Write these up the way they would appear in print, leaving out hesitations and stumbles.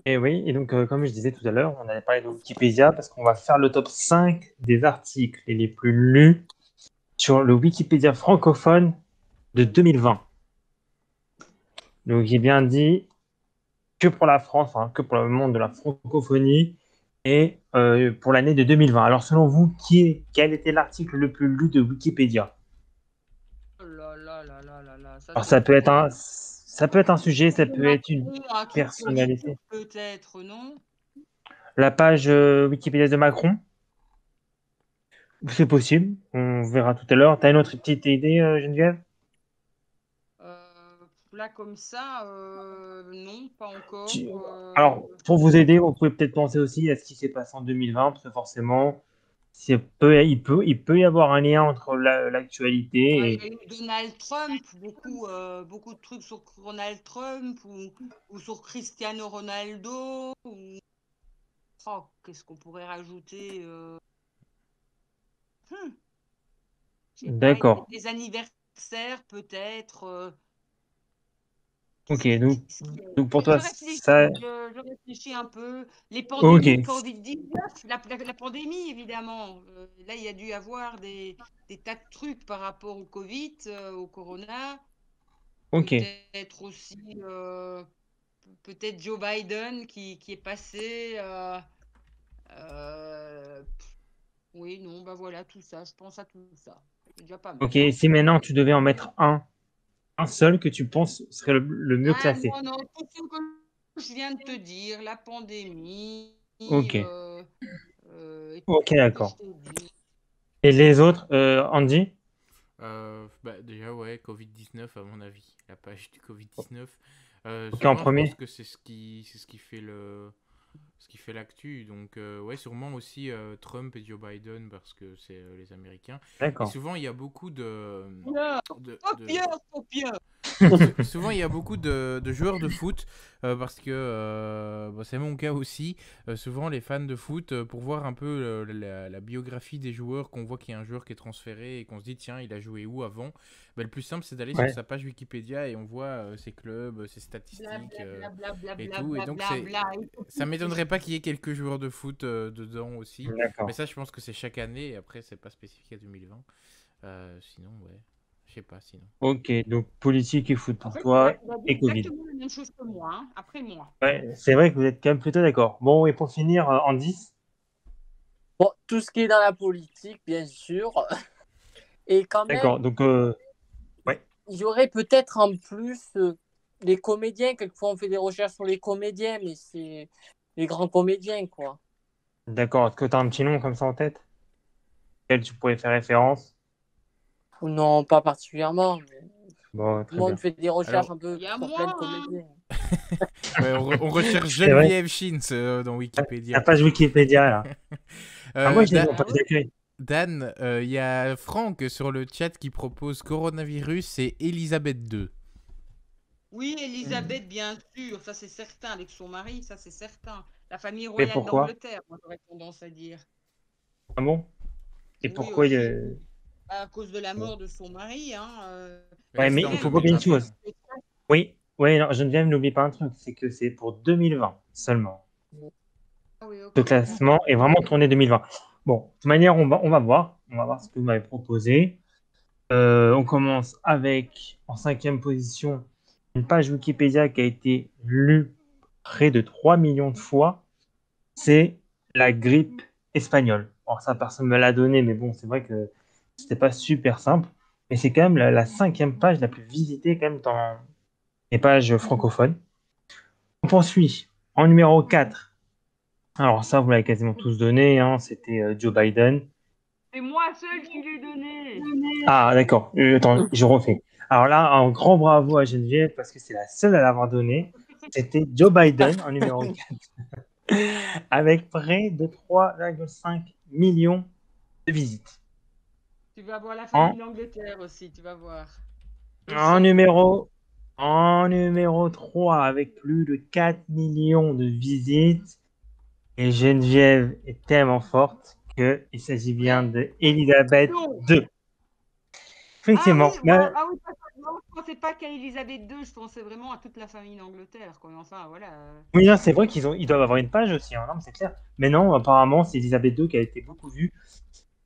Et oui, et donc comme je disais tout à l'heure, on allait parler de Wikipédia parce qu'on va faire le top 5 des articles les plus lus sur le Wikipédia francophone de 2020. Donc j'ai bien dit que pour la France, hein, que pour le monde de la francophonie et pour l'année de 2020. Alors selon vous, quel était l'article le plus lu de Wikipédia? Oh là là là là là là, ça Alors c'est trop. ça peut être un sujet, ça peut être une Macron, un truc politique personnalité. peut-être, non? La page Wikipédia de Macron, c'est possible, on verra tout à l'heure. T'as une autre petite idée, Geneviève? Là comme ça, non, pas encore. Tu- Alors, pour vous aider, vous pouvez peut-être penser aussi à ce qui s'est passé en 2020, parce que forcément, il peut y avoir un lien entre Ouais, l'actualité il y a eu Donald Trump, beaucoup de trucs sur Donald Trump ou sur Cristiano Ronaldo. Oh, qu'est-ce qu'on pourrait rajouter? Hmm, je sais pas, D'accord. des anniversaires peut-être. Ok, donc pour toi, Je ça. réfléchis, je réfléchis un peu. Les Ok, pandémies Covid-19, la pandémie évidemment. Là, il y a dû y avoir des tas de trucs par rapport au Covid, au Corona. ok, Peut-être aussi, peut-être Joe Biden qui est passé. Euh, oui, non, bah voilà, tout ça. Je pense à tout ça. C'est déjà pas ok. mal, hein. Si maintenant tu devais en mettre un seul que tu penses serait le mieux Ah classé. non, non, tout ce que je viens de te dire, la pandémie, Ok, et puis ok, qu'est-ce que je d'accord. t'ai dit? Et les autres, Andy? Bah, déjà, ouais, Covid-19, à mon avis, la page du Covid-19. Ok, en Souvent, je pense premier. que c'est ce qui fait ce qui fait l'actu. Donc, ouais, sûrement aussi Trump et Joe Biden parce que c'est les Américains. Et D'accord. souvent, il y a beaucoup Pierre, oh de, Pierre, oh Pierre. Souvent, il y a beaucoup de joueurs de foot parce que bah, c'est mon cas aussi. Souvent, les fans de foot, pour voir un peu la biographie des joueurs, qu'on voit qu'il y a un joueur qui est transféré et qu'on se dit, tiens, il a joué où avant? Bah, le plus simple, c'est d'aller sur Ouais. sa page Wikipédia et on voit ses clubs, ses Bla statistiques bla bla bla et bla tout. Et bla donc, bla bla. Il faut ça que je- m'étonnerait pas qu'il y ait quelques joueurs de foot dedans aussi. Mais D'accord. ça, je pense que c'est chaque année et après, c'est pas spécifique à 2020. Sinon, ouais, je sais pas, sinon. Ok, donc politique et foot En pour fait, toi il a dit et Covid. exactement la même chose que moi, hein, après moi. Ouais, c'est vrai que vous êtes quand même plutôt d'accord. Bon, et pour finir, en 10. Bon, tout ce qui est dans la politique, bien sûr. Et quand même, D'accord, donc, ouais. il y aurait peut-être en plus les comédiens. Quelquefois, on fait des recherches sur les comédiens, mais c'est les grands comédiens, quoi. D'accord, est-ce que tu as un petit nom comme ça en tête? Auquel tu pourrais faire référence? Non, pas particulièrement, mais Bon, tout le très monde bien. fait des recherches Alors, un peu Il y a sur plein de moi, hein. comédiens. ouais, on recherche C'est vrai, Geneviève Shins dans la Wikipédia. page Wikipédia, là. Ah, moi, je l'ai mis en Da- Ah page ouais? d'accueil. Dan, il y a Franck sur le chat qui propose coronavirus et Elisabeth II. Oui, Elisabeth, bien sûr, ça c'est certain, avec son mari, ça c'est certain. La famille Mais royale pourquoi? d'Angleterre, moi j'aurais tendance à dire. Ah bon? Et Oui, pourquoi il... aussi, oui. À cause de la mort de son mari, hein, Mais Ouais, là, mais c'était il en quelqu'un faut pas oublier une 2021. chose. Oui, oui, non, Geneviève, n'oublie pas un truc, c'est que c'est pour 2020 seulement. Ah oui, Ce ok. classement est vraiment tourné 2020. Bon, de toute manière, on va voir ce que vous m'avez proposé. On commence avec, en cinquième position, une page Wikipédia qui a été lue près de 3 millions de fois. C'est la grippe espagnole. Alors ça, personne ne me l'a donné, mais bon, c'est vrai que c'était pas super simple. Mais c'est quand même la cinquième page la plus visitée quand même dans les pages francophones. On poursuit en numéro 4. Alors ça, vous l'avez quasiment tous donné, hein, c'était Joe Biden. C'est moi seul qui l'ai donné. Ah, d'accord. Attends, je refais. Alors là, un grand bravo à Geneviève parce que c'est la seule à l'avoir donné. C'était Joe Biden en numéro 4 avec près de 3,5 millions de visites. Tu vas voir la En, famille d'Angleterre aussi, tu vas voir. Je en sens. numéro, en numéro 3 avec plus de 4 millions de visites. Et Geneviève est tellement forte qu'il s'agit bien Ouais. de Elisabeth Non. II. Ah oui, Effectivement, bah, ah oui, Non, je pensais pas qu'à Elisabeth II, je pensais vraiment à toute la famille d'Angleterre, quoi. Enfin, voilà. Oui, non, c'est vrai ils doivent avoir une page aussi, hein, non, mais c'est clair. Mais non, apparemment, c'est Elisabeth II qui a été beaucoup vue.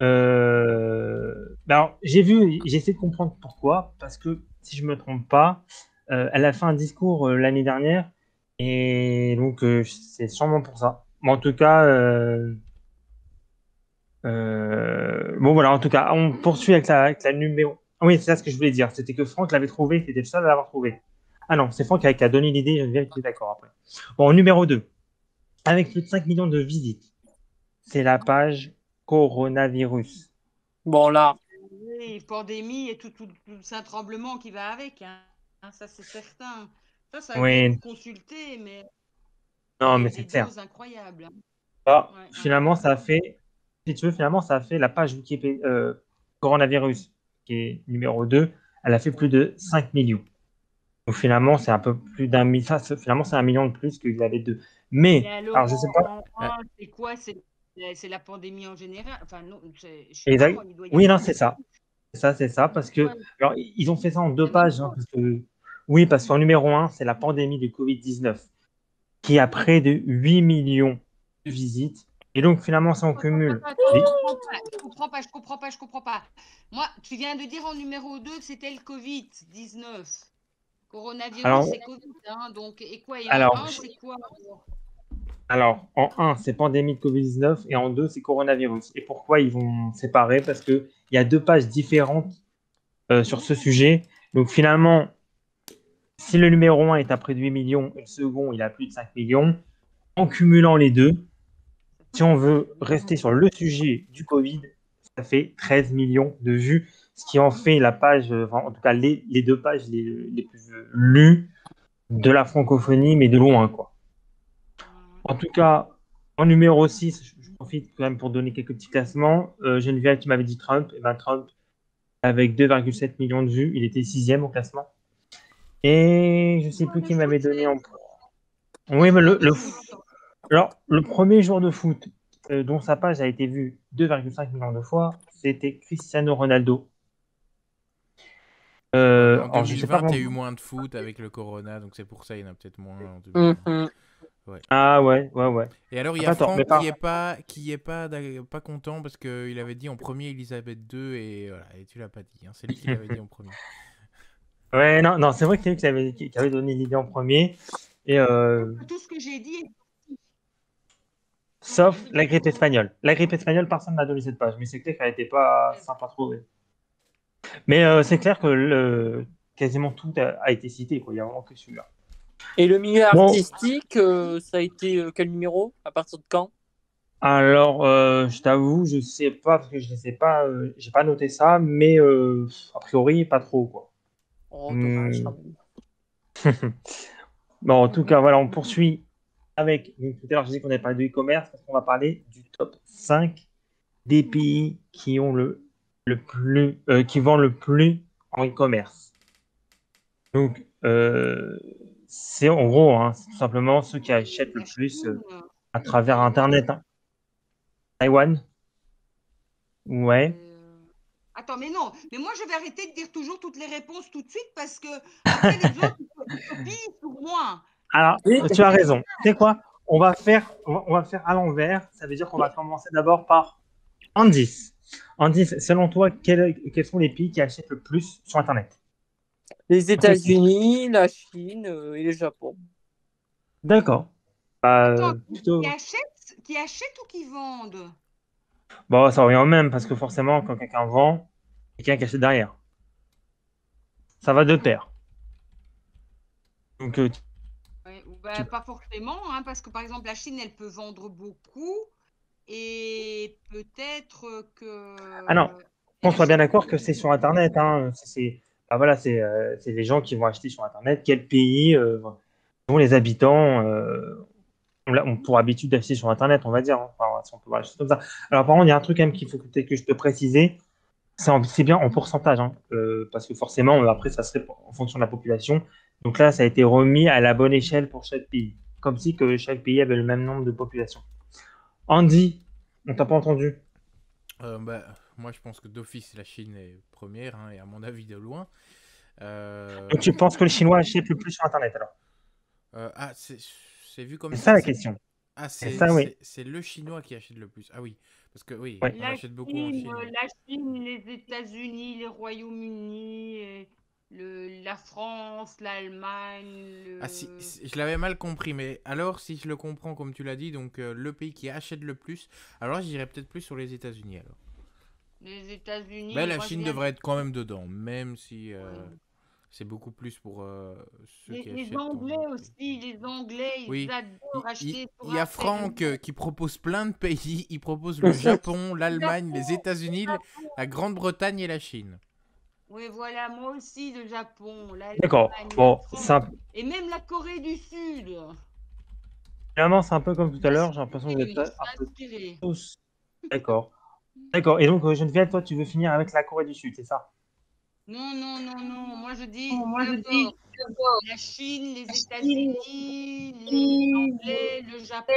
Alors, j'ai essayé de comprendre pourquoi, parce que si je me trompe pas, elle a fait un discours l'année dernière, et donc c'est sûrement pour ça. Mais en tout cas, bon voilà, en tout cas, on poursuit avec la numéro. Ah oui, c'est ça ce que je voulais dire, c'était que Franck l'avait trouvé, c'était le seul à l'avoir trouvé. Ah non, c'est Franck qui a donné l'idée, je ne vérifie d'accord après. Bon, numéro 2, avec plus de 5 millions de visites, c'est la page coronavirus. Bon, là, Oui, pandémie et tout le Saint-Tremblement qui va avec, hein. Ça, c'est certain. Ça a dû Oui, être consulté, mais non, mais des c'est clair. doses incroyables, hein. Bah, Ouais, ouais, finalement, ça a fait, si tu veux, finalement, ça a fait la page Wikipédia coronavirus, qui est numéro 2, elle a fait plus de 5 millions. Donc finalement, c'est un peu plus d'un million, finalement, c'est 1 million de plus qu'il y avait deux. Et Mais, alors, alors je sais pas, en un, c'est quoi? C'est la pandémie en général? Enfin, non, je sais pas, exact. moi, il doit y Oui, avoir. non, c'est ça. C'est ça, parce que, Ouais, alors, ils ont fait ça en c'est deux la même pages, hein, chose. parce que, oui, parce qu'en numéro 1, c'est la pandémie du Covid-19, qui a près de 8 millions de visites. Et donc, finalement, si on cumule Attends, les, je comprends pas. Moi, tu viens de dire en numéro 2 que c'était le Covid-19. Coronavirus, alors, c'est Covid, hein, donc, et quoi? Et en alors, un, c'est quoi? Alors, en un, c'est pandémie de Covid-19 et en deux, c'est coronavirus. Et pourquoi ils vont séparer? Parce qu'il y a deux pages différentes sur ce sujet. Donc, finalement, si le numéro un est à près de 8 millions et le second, il a plus de 5 millions, en cumulant les deux, si on veut rester sur le sujet du Covid, ça fait 13 millions de vues, ce qui en fait la page, enfin, en tout cas, les deux pages les plus lues de la francophonie, mais de loin, quoi. En tout cas, en numéro 6, je profite quand même pour donner quelques petits classements. Geneviève, tu m'avais dit Trump. Et ben Trump, avec 2,7 millions de vues, il était sixième au classement. Et je ne sais plus Le qui foot, m'avait donné en... les Oui, mais joueurs de foot. alors, le premier jour de foot dont sa page a été vue 2,5 millions de fois, c'était Cristiano Ronaldo. Ouais, mais en Alors, je sais pas 2020, il y comment... a eu moins de foot avec le corona, donc c'est pour ça il y en a peut-être moins en 2020. mhm. Ouais. Ah ouais, ouais, ouais. Et alors, il y a Attends, mais Franck pas... qui est pas content parce qu'il avait dit en premier Elisabeth II et voilà, et tu l'as pas dit, hein. C'est lui qui l'avait dit en premier. Ouais, non, non, c'est vrai que c'est lui qui avait donné l'idée en premier. Et Tout ce que j'ai dit. sauf la grippe espagnole. La grippe espagnole, personne n'a donné cette page, mais c'est clair qu'elle n'était pas sympa à trouver. Mais c'est clair que quasiment tout a été cité, quoi. Il n'y a vraiment que celui-là. Et le milieu Bon, artistique, ça a été quel numéro? À partir de quand? alors, je t'avoue, je sais pas, parce que je ne sais pas, j'ai pas noté ça, mais a priori, pas trop, quoi. Oh, dommage Hmm. quand même. Bon, en tout cas, voilà, on poursuit avec. Donc, tout à l'heure, je disais qu'on avait parlé de e-commerce, parce qu'on va parler du top 5 des pays qui ont le plus, qui vendent le plus en e-commerce. Donc, c'est en gros, hein, c'est tout simplement ceux qui achètent le La plus Chine, à travers Taïwan. Internet, hein. Taïwan, ouais. Attends, mais non, mais moi je vais arrêter de dire toujours toutes les réponses tout de suite parce que après les autres ils copient sur moi. Alors, Oui. tu as raison. Tu sais quoi? On va faire à l'envers. Ça veut dire qu'on va commencer d'abord par Andis. Andis, selon toi, quels sont les pays qui achètent le plus sur Internet? Les Précis. États-Unis, la Chine et le Japon. D'accord. Attends, Plutôt. qui achètent ou qui vendent? Bon, ça revient au même parce que forcément, quand quelqu'un vend, quelqu'un qui achète derrière. Ça va de pair. Donc, Ouais, ou ben, pas forcément, hein, parce que par exemple la Chine elle peut vendre beaucoup et peut-être ah non, que qu'on elle soit bien achète d'accord beaucoup. que c'est sur Internet, hein. Ah, voilà, c'est les gens qui vont acheter sur Internet. Quel pays dont les habitants ont pour habitude d'acheter sur Internet, on va dire, hein. Enfin, si on peut voir les choses comme ça. Alors, par contre, il y a un truc quand même qu'il faut peut-être que je te préciser. C'est bien en pourcentage, hein, parce que forcément, après, ça serait en fonction de la population. Donc là, ça a été remis à la bonne échelle pour chaque pays, comme si que chaque pays avait le même nombre de population. Andy, on t'a pas entendu. Bah, moi, je pense que d'office, la Chine est première, hein, et à mon avis de loin. Donc tu penses que le Chinois achète le plus sur Internet alors? Ah, c'est vu comme C'est ça ça, la question. Ah, C'est ça, oui. c'est le Chinois qui achète le plus. Ah oui, parce que oui, Ouais. on La achète beaucoup en Chine, Chine. Oui. la Chine, les États-Unis, les Royaumes-Unis, la France, l'Allemagne. Ah si, je l'avais mal compris, mais alors si je le comprends comme tu l'as dit, donc le pays qui achète le plus, alors je dirais peut-être plus sur les États-Unis alors. Les États-Unis. Mais la Moi, je Chine viens devrait être quand même dedans, même si Ouais. c'est beaucoup plus pour ceux qui Les achètent dans Anglais d'autres pays. aussi, les Anglais, ils Oui, adorent acheter sur il y a Franck Internet. qui propose plein de pays. Il propose le Japon, l'Allemagne, les États-Unis, la Grande-Bretagne et la Chine. Oui, voilà, moi aussi, le Japon, D'accord. l'Allemagne, la Bon, France, et même la Corée du Sud. finalement, c'est un peu comme tout à l'heure. J'ai l'impression que vous Il êtes me un laisse peu inspiré. tous d'accord. D'accord. Et donc, Geneviève, toi, tu veux finir avec la Corée du Sud, c'est ça? Non, non, non, non. Moi, je dis Moi, je d'abord dis la Chine, les Chine, États-Unis, les Anglais, le Japon.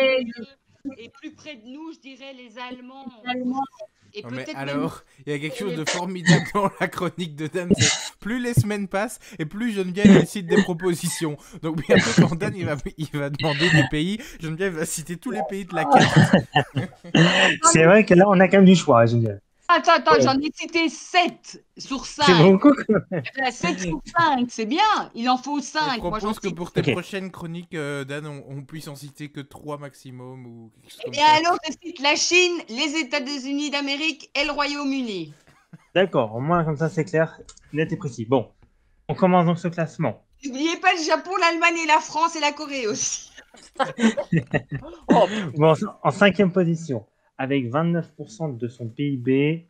Et plus près de nous, je dirais les Allemands aussi. Et Non mais peut-être même alors, il y a quelque chose de formidable dans la chronique de Dan, c'est plus les semaines passent et plus Geneviève elle cite des propositions. Donc bientôt quand Dan il va demander des pays, Geneviève va citer tous les pays de la carte. c'est vrai que là, on a quand même du choix, Geneviève. Attends, j'en ai cité 7 sur C'est 5. beaucoup quand même. 7 sur 5, c'est bien. Il en faut Je 5. Moi, j'en propose que cite. pour tes Ok. prochaines chroniques, Dan, on puisse en citer que 3 maximum ou quelque chose Eh comme bien, ça. alors, je cite la Chine, les États-Unis d'Amérique et le Royaume-Uni. D'accord. Au moins, comme ça, c'est clair, net et précis. Bon, on commence donc ce classement. N'oubliez pas le Japon, l'Allemagne et la France et la Corée aussi. Oh, Bon, en cinquième position, avec 29% de son PIB,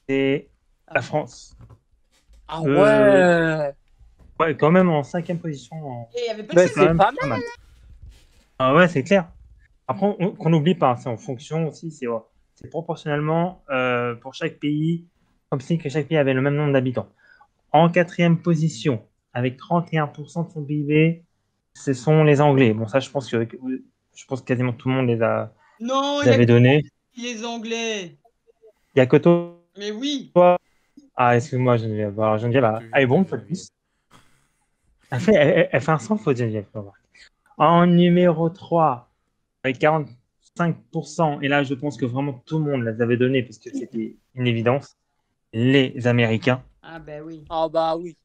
c'est la France. ah Euh, ouais. Ouais, quand même en cinquième position. Et il n'y avait C'est personne. quand C'est même pas pas mal. Ah ouais, c'est clair. Après, qu'on n'oublie pas, c'est en fonction aussi, c'est proportionnellement pour chaque pays, comme si que chaque pays avait le même nombre d'habitants. En quatrième position, avec 31% de son PIB, ce sont les Anglais. Bon, ça, je pense que quasiment tout le monde Non, il les y a avait que donnés. les Anglais. Il y a que toi. Mais oui. Ah, excuse-moi, Geneviève. Alors, Geneviève, Comme elle est toujours, bon, ta une fois de Geneviève. plus. Elle fait un sans faute, Geneviève. Faut voir. En numéro 3, avec 45%, et là, je pense que vraiment tout le monde les avait donnés parce que c'était une évidence, les Américains. Ah ben oui. Ah bah oui.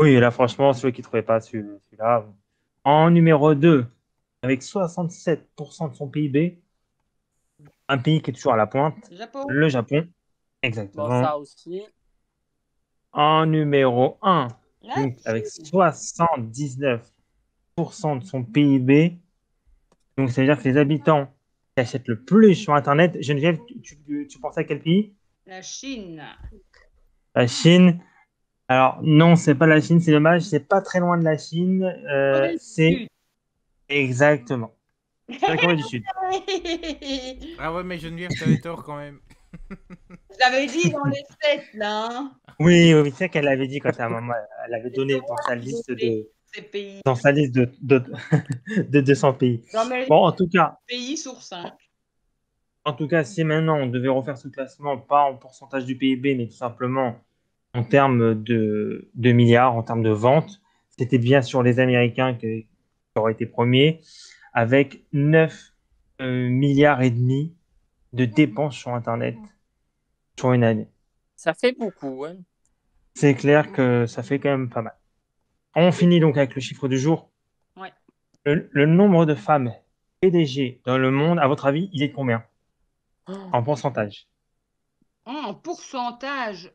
Oui, là, franchement, ceux qui ne trouvaient pas celui-là. En numéro 2, avec 67% de son PIB, un pays qui est toujours à la pointe, Japon. le Japon. Bon, Exactement. ça aussi. En numéro 1, La donc avec Chine. 79% de son PIB, donc ça veut dire que les habitants qui achètent le plus sur Internet, Geneviève, tu pensais à quel pays? La Chine. La Chine. Alors non, c'est pas la Chine, c'est dommage, c'est pas très loin de la Chine, Corée du c'est Sud. exactement. C'est la Corée du Sud. Ah ouais, mais Geneviève, t'avais tort quand même. Je l'avais dit dans les 7 là. Hein. Oui, oui, c'est ça qu'elle avait dit quand ta maman, elle avait Et donné donc, ces pays. dans sa liste de 200 pays. Dans mes Bon, pays sur 5. si maintenant on devait refaire ce classement, pas en pourcentage du PIB, mais tout simplement en termes de milliards, en termes de ventes, c'était bien sûr les Américains qui auraient été premiers, avec 9 milliards et demi de dépenses sur Internet sur une année. Ça fait beaucoup, hein. C'est clair que ça fait quand même pas mal. On finit donc avec le chiffre du jour. Ouais. Le nombre de femmes PDG dans le monde, à votre avis, il est de combien en pourcentage? En pourcentage,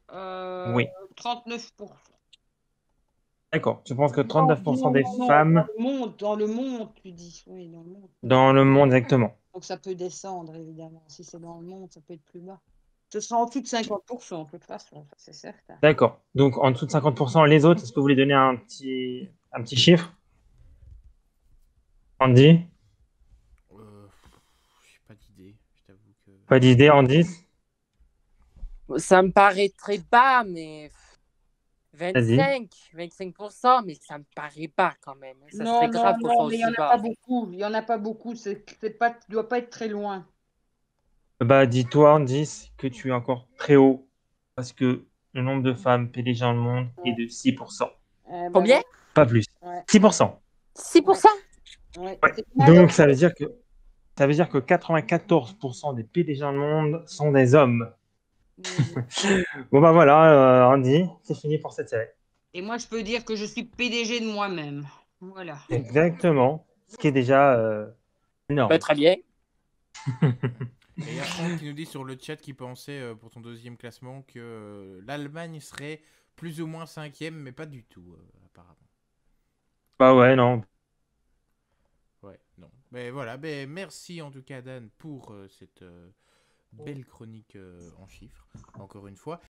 Oui. 39%. D'accord. Tu penses que Non, 39% des non, femmes dans le monde, tu dis. Oui, dans le monde. dans le monde, exactement. Donc ça peut descendre, évidemment. Si c'est dans le monde, ça peut être plus bas. Ce sera en dessous de 50%, de toute façon, ça, c'est certain. D'accord. Donc en dessous de 50%, les autres, est-ce que vous voulez donner un petit chiffre? Andy? J'ai pas d'idée, je t'avoue que. Pas d'idée, Andy? Ça me paraît très bas, mais Vas-y. 25%, mais ça me paraît bas quand même. Ça Non, serait non, grave qu'on soit non, mais il n'y en aussi a pas bas. beaucoup. Il n'y en a pas beaucoup. C'est pas, tu dois pas être très loin. Bah dis-toi, Andy, que tu es encore très haut. Parce que le nombre de femmes PDG dans le monde est de 6%. Combien? Pas plus. Ouais. 6%. 6%? Ouais. Ouais. C'est malheureux. Donc, ça veut dire que 94% des PDG dans le monde sont des hommes. Bon, bah voilà, Andy, c'est fini pour cette série. Et moi, je peux dire que je suis PDG de moi-même. Voilà. Exactement. Ce qui est déjà énorme. Très bien. Et il y a Franck qui nous dit sur le chat qu'il pensait pour ton deuxième classement que l'Allemagne serait plus ou moins cinquième, mais pas du tout, apparemment. Bah ouais, non. Ouais, non. Mais voilà, mais merci en tout cas Dan pour cette belle chronique en chiffres, encore une fois.